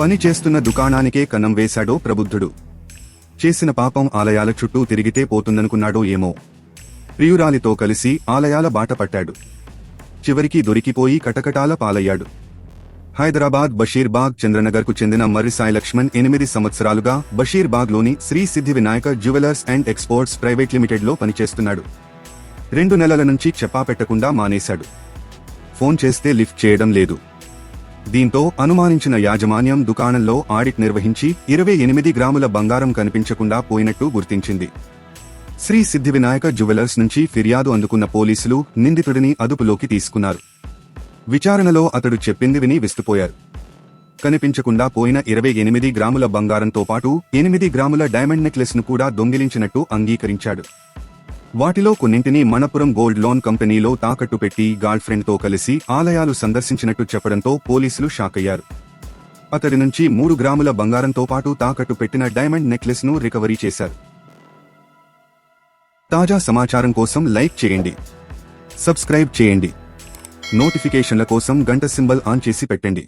పని చేస్తున్న దుకాణానికే కన్నం వేశాడో ప్రబుద్ధుడు. చేసిన పాపం ఆలయాల చుట్టూ తిరిగితే పోతుందనుకున్నాడో ఏమో. ప్రియురాలితో కలిసి ఆలయాల బాట పట్టాడు. చివరికి దొరికిపోయి కటకటాల పాలయ్యాడు. హైదరాబాద్ బషీర్బాగ్ చంద్రనగర్కు చెందిన మర్రి సాయి లక్ష్మణ్ 8 సంవత్సరాలుగా బషీర్బాగ్లోని Sri Siddhi Vinayaka jewellers and exports private లిమిటెడ్లో పనిచేస్తున్నాడు. 2 నెలల నుంచి చెప్పాపెట్టకుండా మానేశాడు. ఫోన్ చేస్తే లిఫ్ట్ చేయడం లేదు. దీంతో అనుమానించిన యాజమాన్యం దుకాణంలో ఆడిట్ నిర్వహించి 28 గ్రాముల బంగారం కనిపించకుండా పోయినట్టు గుర్తించింది. శ్రీ సిద్ధి వినాయక జ్యువెలర్స్ నుంచి ఫిర్యాదు అందుకున్న పోలీసులు నిందితుడిని అదుపులోకి తీసుకున్నారు. విచారణలో అతడు చెప్పింది విని విస్తుపోయారు. కనిపించకుండా పోయిన 28 గ్రాముల బంగారంతో పాటు 8 గ్రాముల డైమండ్ నెక్లెస్ ను కూడా దొంగిలించినట్టు అంగీకరించాడు. వాటిలో కొన్నింటిని మణపురం గోల్డ్ లోన్ కంపెనీలో తాకట్టు పెట్టి గర్ల్ ఫ్రెండ్ తో కలిసి ఆలయాలు సందర్శించినట్టు చెప్పడంతో పోలీసులు షాకయ్యారు. అతడి నుంచి 3 గ్రాముల బంగారంతో పాటు తాకట్టు పెట్టిన డైమండ్ నెక్లెస్ ను రికవరీ చేశారు. తాజా సమాచారం కోసం లైక్ చేయండి, సబ్స్క్రైబ్ చేయండి, నోటిఫికేషన్ల కోసం గంట సింబల్ ఆన్ చేసి పెట్టండి.